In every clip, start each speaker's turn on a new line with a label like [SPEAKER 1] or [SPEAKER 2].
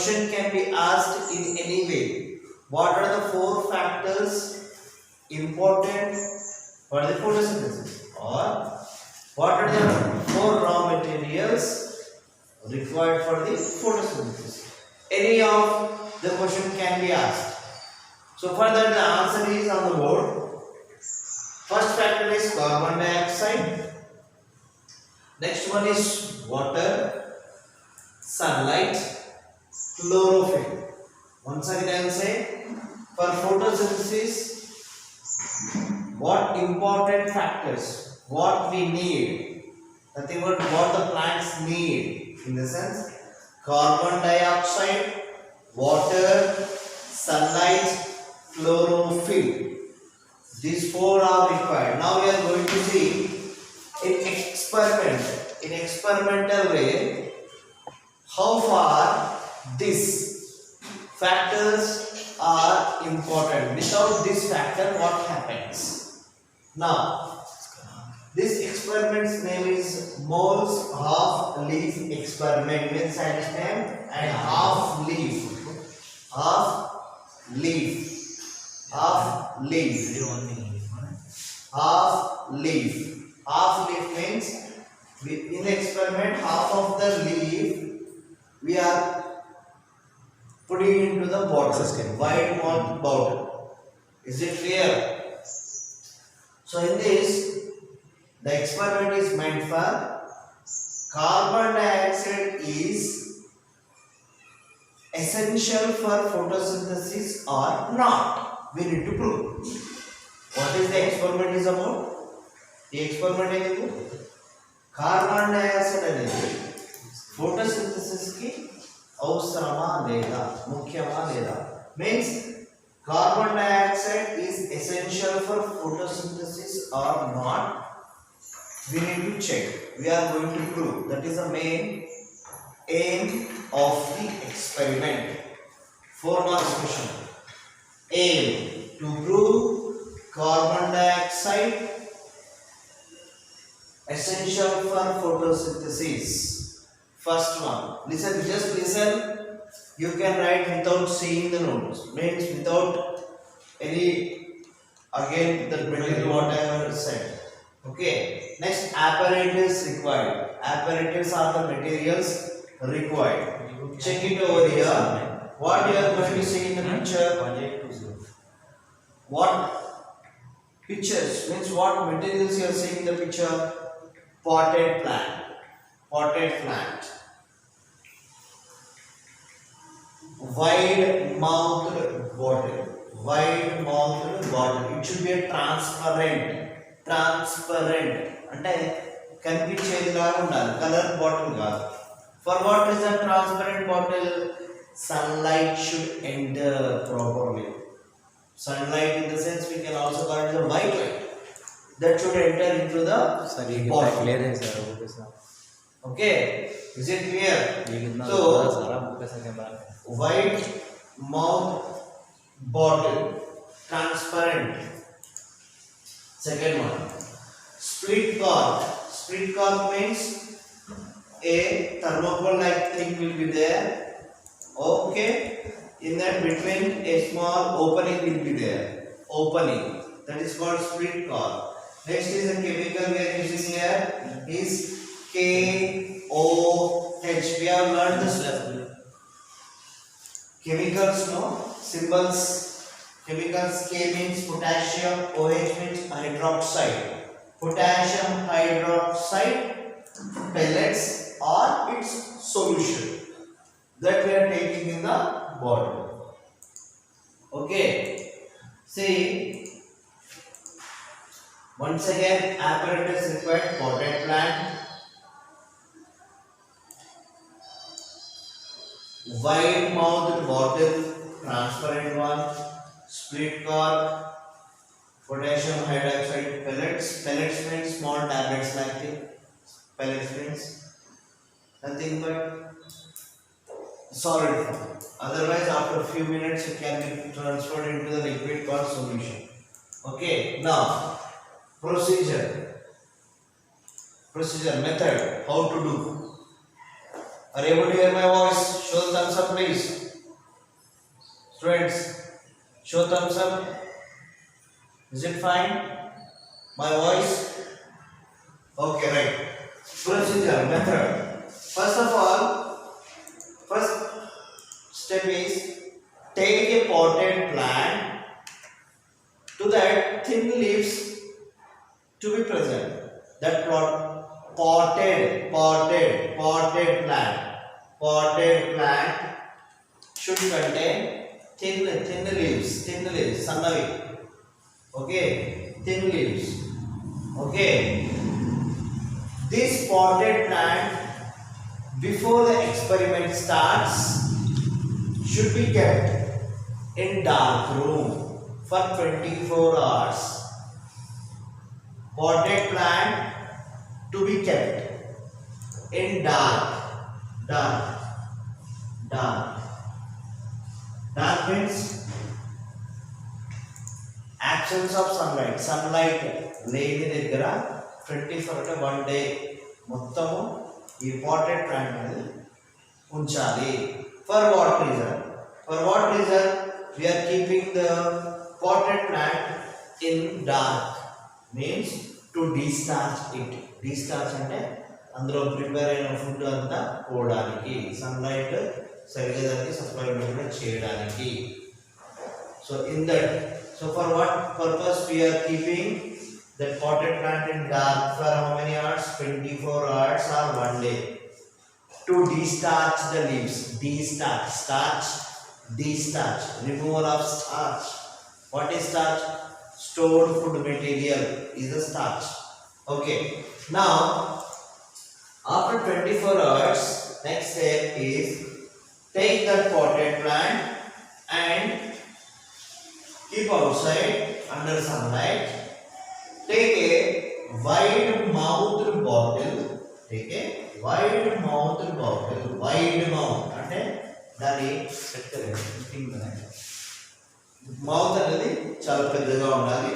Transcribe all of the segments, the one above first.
[SPEAKER 1] question can be asked in any way. What are the four factors important for the photosynthesis? Or what are the four raw materials required for the photosynthesis? Any of the question can be asked. So for that the answer is on the board. First factor is carbon dioxide. Next one is water, sunlight, chlorophyll. Once again I will say, for photosynthesis, what important factors, what we need, nothing but what the plants need, in the sense carbon dioxide, water, sunlight, chlorophyll. These four are required. Now we are going to see in experimental way how far these factors are important. Without this factor, what happens? Now, this experiment's name is Moll's half leaf experiment. Means science name and half leaf. Half leaf. Half leaf. Half leaf. Half leaf means in the experiment half of the leaf we are putting into the bottle, wide mouth bottle. Is it clear? So in this, the experiment is meant for carbon dioxide is essential for photosynthesis or not. We need to prove. What is the experiment is about? The experiment is carbon dioxide అనేది photosynthesis की అవసరమా లేదా ముఖ్యమా లేదా means carbon dioxide is essential for photosynthesis or not. We need to check. We are going to prove. That is the main aim of the experiment. 4 marks question. Aim to prove carbon dioxide essential for photosynthesis. First one, listen, just listen. You can write without seeing the notes. Means without any again the material whatever said. Okay. Next, apparatus required. Apparatus are the materials required. Check it over here. What you are going to see in the picture? What pictures means what materials you are seeing in the picture? Potted plant. Potted plant. Wide mouthed bottle. Wide mouthed bottle. It should be a transparent. Transparent. అంటే కనిపించేదిలాగా ఉండాలి. Colour bottle కాదు. For what reason transparent bottle? Sunlight should enter properly. Sunlight in the sense we can also call it the white light. That should enter into the bottle.
[SPEAKER 2] clear है sir, okay sir.
[SPEAKER 1] Okay, is it clear? So white mouth bottle, transparent. Second one, split cork. Split cork means a thermocol like thing will be there. Okay, in that between a small opening will be there. Opening, that is called split cork. Next is a chemical we are using here is KOH. We have learned this chemicals, no symbols. Chemicals, K means potassium, OH means hydroxide. Potassium hydroxide pellets or its solution that we are taking in the bottle. Okay, see. Once again, apparatus required. Potted plant, wide mouthed bottle, transparent one, split cork, potassium hydroxide pellets. Pellets means small tablets like this. Pellets means nothing but solid form. Otherwise, after a few minutes, it can be transferred into the liquid or solution. Okay, now. Procedure, method, how to do. Are you able to hear my voice? Show the thumbs up please. Students, show thumbs up. Is it fine? My voice? Okay, right. Procedure, method. First of all, first step is take a potted plant to that thin leaves to be present. That potted plant should contain thin leaves, sannavi. Okay, thin leaves. Okay, this potted plant before the experiment starts should be kept in dark room for 24 hours. Potted plant to be kept in dark means absence of sunlight లేని దగ్గర 24 అంటే 1 day మొత్తము ఈ potted plant అనేది ఉంచాలి. For what reason we are keeping the potted plant in dark means to destarch it. Destarch అంటే అందులో prepare అయిన ఫుడ్ అంతా పోవడానికి, సన్లైట్ సరిగ్గా దానికి సప్లై చేయడానికి. So for what purpose we are keeping that potted plant in dark for how many hours? 24 hours or 1 day. To destarch the leaves. Destarch. Removal of starch. What is starch? Stored food material is the starch. Okay. Now, after 24 hours, next step is take that potted plant and keep outside under sunlight. Take a wide mouthed bottle. Wide mouth అంటే దాని mouth అనేది చాలా పెద్దగా ఉండాలి.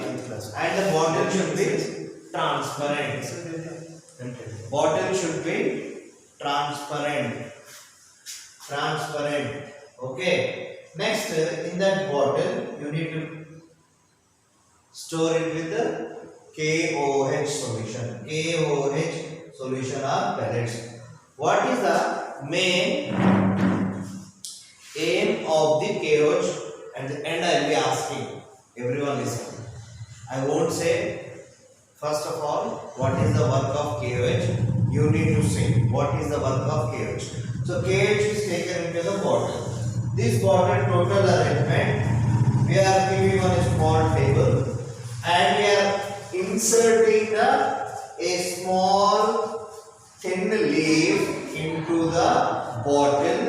[SPEAKER 1] And the bottle should be transparent. Okay. Next, in that bottle you need to store it with the KOH solution. KOH solution or pellets. What is the main aim of the KOH? At the end I will be asking everyone listen. I won't say first of all what is the work of KOH. You need to say what is the work of KOH. So KOH is taken into the bottle. This bottle total arrangement we are giving on a small table and we are inserting a small thin leaf into the bottle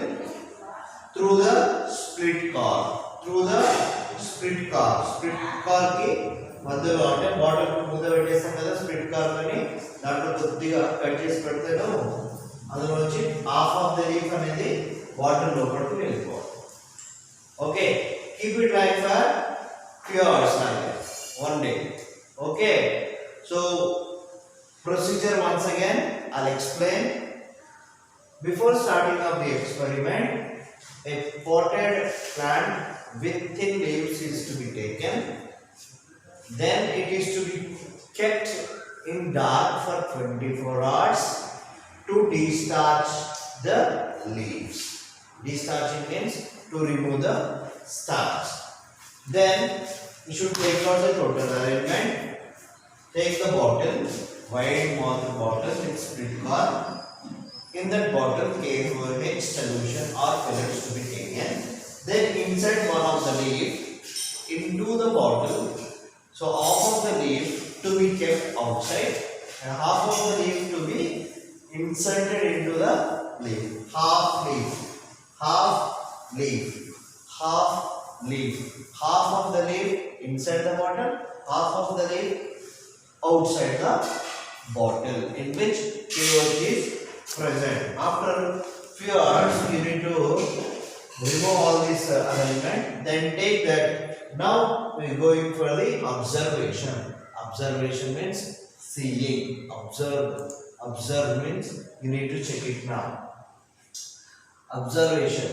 [SPEAKER 1] through the split cork. Split cork ki మధ్యలో అంటే bottle ముందు పెట్టేస్తాం కదా split cork అని దాంట్లో కొద్దిగా cut చేసి పెడతాను అందులో నుంచి హాఫ్ ఆఫ్ ద లీఫ్ అనేది బాటిల్ లోపలికి వెళ్ళిపోవాలి. Okay, keep it like for few hours like 1 day. Okay, so procedure once again I'll explain. Before starting of the experiment, a potted plant with thin leaves is to be taken. Then it is to be kept in dark for 24 hours to destarch the leaves. Destarching means to remove the starch. Then you should take out the total arrangement. Take the bottle, wide mouth bottle with split cork. In that bottle, KOH solution or pellets to be taken. Then insert one of the leaf into the bottle. So half of the leaf to be kept outside and half of the leaf to be inserted into the leaf. Half of the leaf inside the bottle, half of the leaf outside the bottle in which KOH is present. After few hours you need to remove all this arrangement. Then take that. Now we are going for the observation. Observation means seeing. Observe means you need to check it now. Observation.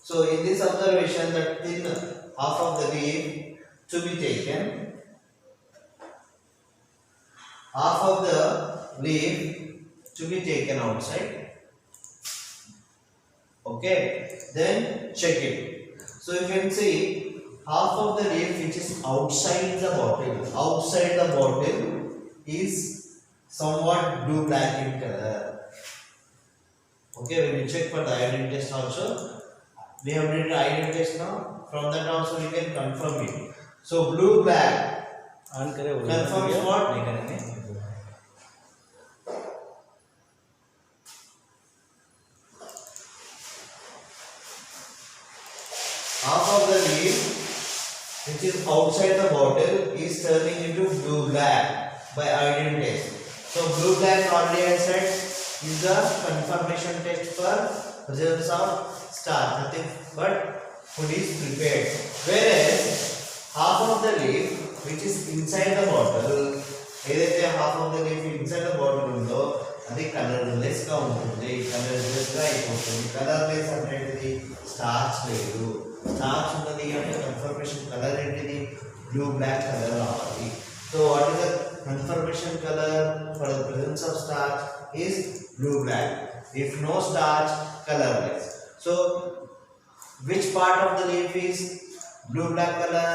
[SPEAKER 1] So in this observation, the thin half of the leaf to be taken, half of the leaf to be taken outside. Okay, then check it. So you can see half of the leaf which is outside the bottle is somewhat blue black in color. Okay, when you check for the iodine test also, we have did the iodine test now. From that also we can confirm it. So blue black confirms what? Half of the leaf which is outside the bottle is turning into blue black by iodine test. So blue black already I said is the confirmation test for presence of starch. Nothing but food is prepared. Whereas half of the leaf which is inside the bottle, either half of the leaf inside the bottle undo, అది colourless గా ఉంటుంది, colourless గా అయిపోతుంది. Colourless అంటే starch లేదు, starch ఉన్నది అంటే confirmation colour ఏంటిది బ్లూ బ్లాక్ కలర్ రావాలి. So what is the confirmation colour for the presence of starch is blue black. If no starch, colorless. So which part of the leaf is blue black color?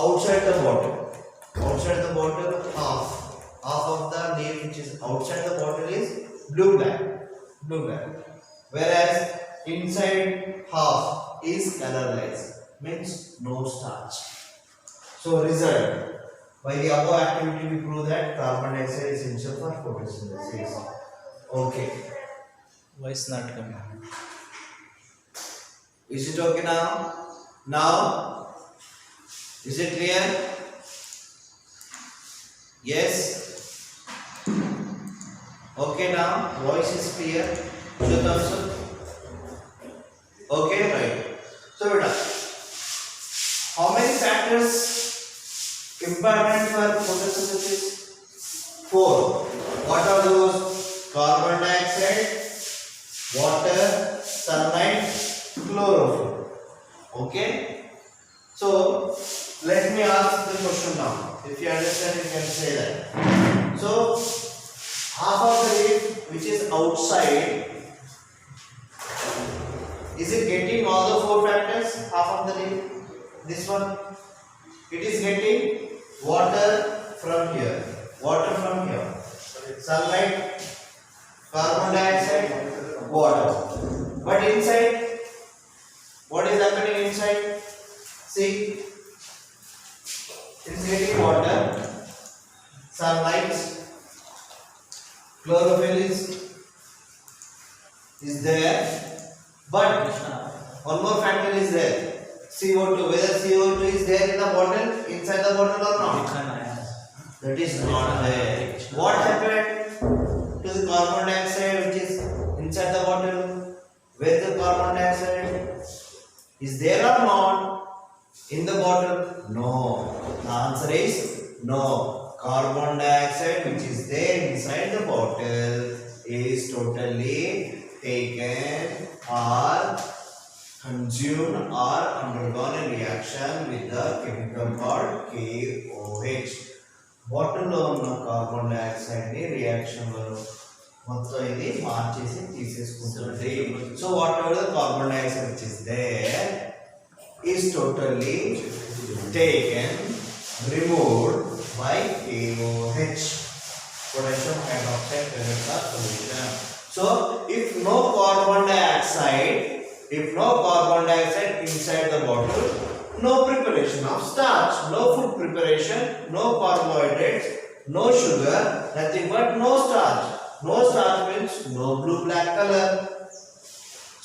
[SPEAKER 1] Outside the bottle. Outside the bottle, half of the leaf which is outside the bottle is blue black. Whereas inside half is colorless, means no starch. So result, by the above activity we prove that carbon dioxide is essential for photosynthesis. Okay.
[SPEAKER 2] Why is not coming?
[SPEAKER 1] Is it okay now? Now, is it clear? Yes. Okay now, voice is clear. Should also. Okay, right. So beta, how many factors important for photosynthesis? 4. What are those? Carbon dioxide, water, sunlight, chlorophyll. Okay. So let me ask the question now. If you understand, you can say that. So half of the leaf which is outside, is it getting all the 4 factors? Half of the leaf, this one, it is getting water from here, sunlight, carbon dioxide, water. But inside, what is happening inside? See, it is getting water, sunlight, chlorophyll is there, but one more factor is there, CO2. Whether CO2 is there in the bottle, inside the bottle or not? That is not there. What happened to the carbon dioxide which is inside the bottle? Where the carbon dioxide is there or not in the bottle? No. The answer is no. Carbon dioxide which is there inside the bottle is totally taken or consumed or undergone a reaction with the chemical called KOH. Bottle లో ఉన్న carbon dioxide ని reaction లో మొత్తం ఇది మార్చేసి తీసేసుకుంటుంది. So whatever the carbon dioxide which is there is totally taken, removed by KOH, potassium hydroxide peroxide solution. So if no carbon dioxide inside the bottle, no preparation of starch, no food preparation, no carbohydrates, no sugar, nothing but no starch. No starch means no blue black color.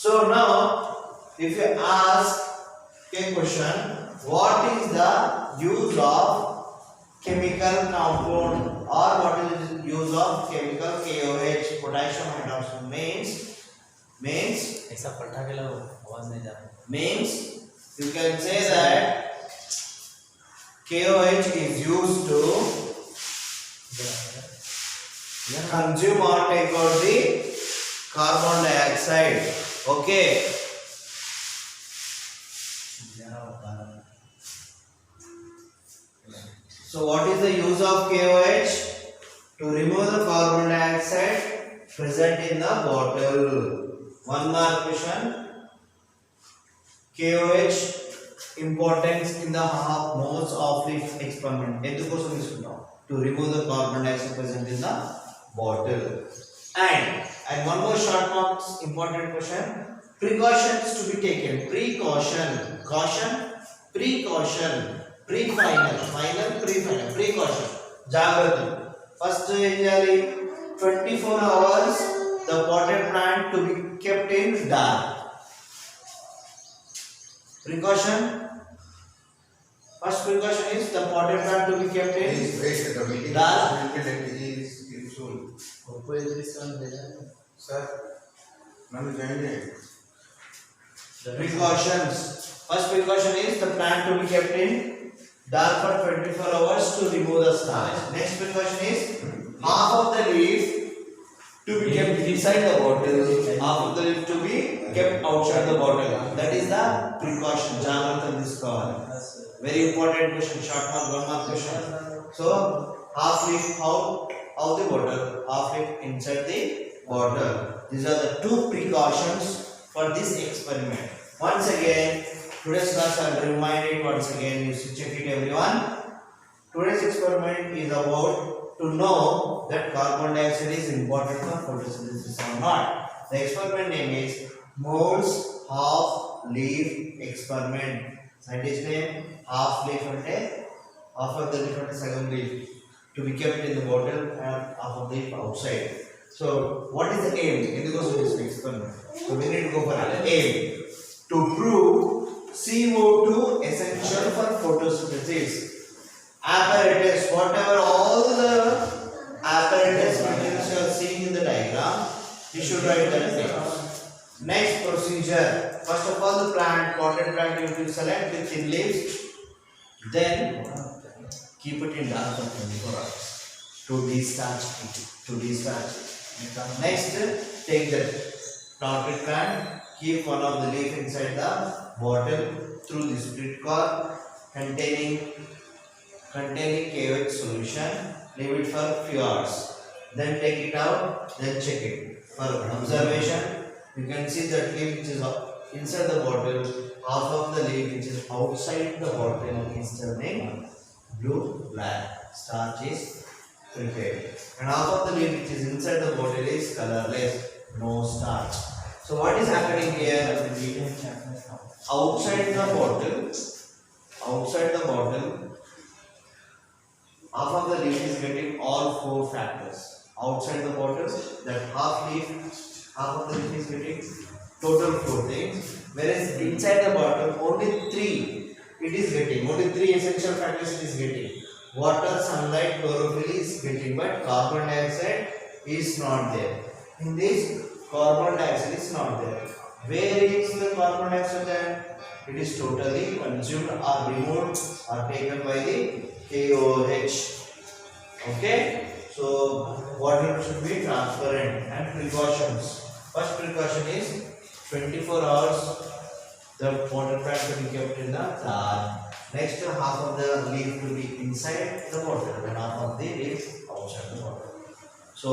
[SPEAKER 1] So now if you ask a question, what is the use of chemical compound or what is the use of chemical KOH, potassium hydroxide, means
[SPEAKER 2] ऐसा पढ़ा के लो आवाज नहीं जा रहा.
[SPEAKER 1] Means you can say that KOH is used to consume or take out the carbon dioxide. Okay. So what is the use of KOH? To remove the carbon dioxide present in the bottle. One more question. KOH importance in the half moles of leaf experiment. ఎందుకోసం తీసుకుంటాం? To remove the carbon dioxide present in the bottle. And one more short marks important question. Precautions to be taken. Precaution. Caution. Precaution. Pre-final. Final. Pre-final. Precaution. జాగ్రత్త. First ఏం చేయాలి? 24 hours the potted plant to be kept in dark. Precaution. First precaution is the potted plant to be kept in dark.
[SPEAKER 3] Sir,
[SPEAKER 1] Precautions. First precaution is the plant to be kept in dark for 24 hours to remove the starch. Next precaution is half of the leaf to be kept inside the bottle, half of the leaf to be kept outside the bottle. That is the precaution. Jagrata తీసుకోవాలి. Very important question. Short mark, one mark question. So half leaf out of the bottle, half leaf inside the bottle. These are the two precautions for this experiment. Once again, today's class I will remind it once again. You should check it, everyone. Today's experiment is about to know that carbon dioxide is important for photosynthesis or not. The experiment name is Moles half leaf experiment. Scientist name half leaf ante half of the leaf ante sagam leaf to be kept in the bottle and half of the leaf outside. So what is the aim? Endukosam this experiment. So we need to go for an aim to prove CO2 essential for photosynthesis. Apparatus, whatever all the apparatus materials you are seeing in the diagram, you should write that name. Next procedure. First of all, the plant, potted plant, you will select with thin leaves. Then keep it in dark for 24 hours to destarch it. Next, take the potted plant, keep one of the leaf inside the bottle through the split cork containing KOH solution. Leave it for few hours. Then take it out. Then check it for observation. You can see that leaf which is inside the bottle, half of the leaf which is outside the bottle is turning blue-black. Starch is prepared, and half of the leaf which is inside the bottle is colorless, no starch. So what is happening here? Outside the bottle, half of the leaf is getting all four factors. Outside the bottle, that half of the leaf is getting total 4 things, whereas inside the bottle only 3 it is getting, only 3 essential factors it is getting. Water, sunlight, chlorophyll is getting, but carbon dioxide is not there. In this, carbon dioxide is not there. Where is the carbon dioxide then? It is totally consumed or removed or taken by the KOH. Okay, so water should be transparent. And precautions. First precaution is 24 hours the water plant to be kept in the dark. Next, half of the leaf to be inside the bottle and half of the leaf outside the bottle. So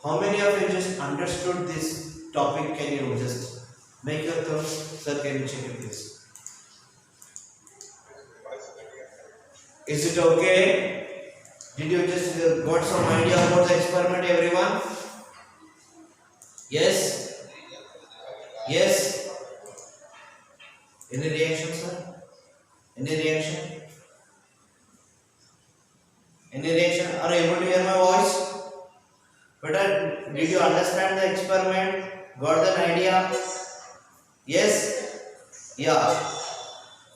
[SPEAKER 1] how many of you just understood this topic? Can you just make your thumbs? Sir, can you check it please? Is it okay? Did you just got some idea about the experiment, everyone? Yes? Yes? Any reaction, sir? Any reaction? Any reaction? Are you able to hear my voice? Better, did you understand the experiment? Got an idea? Yes? Yeah.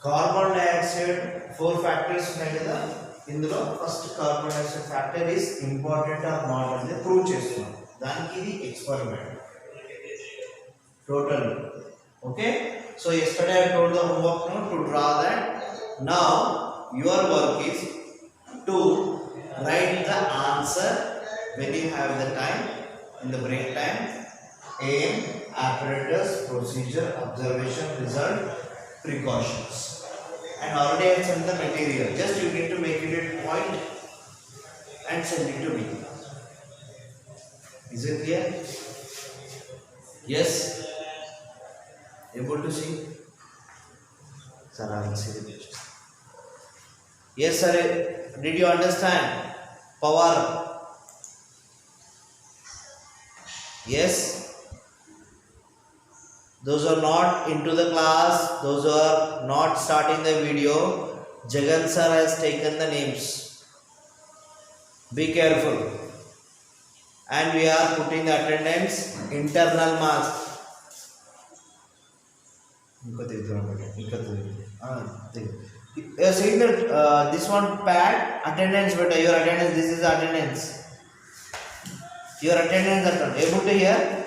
[SPEAKER 1] Carbon dioxide, 4 factors ఉన్నాయి కదా, ఇందులో first carbon dioxide factor is important or not అనేది prove చేస్తున్నాం. దానికి ఇది experiment total. Okay, so yesterday I told the homework to draw that. Now your work is to write the answer when you have the time in the break time. Aim, apparatus, procedure, observation, result, precautions. and already I have sent the material. Just you need to make it a point and send it to me. Is it clear? Yes? Able to see? Sir, I will see the picture. Yes, sir. Did you understand? Power. Yes? Those who are not into the class, those who are not starting the video, Jagan sir has taken the names. Be careful. And we are putting the attendance, internal marks. You are saying that this one pad attendance, but your attendance, this is attendance. Your attendance, able to hear?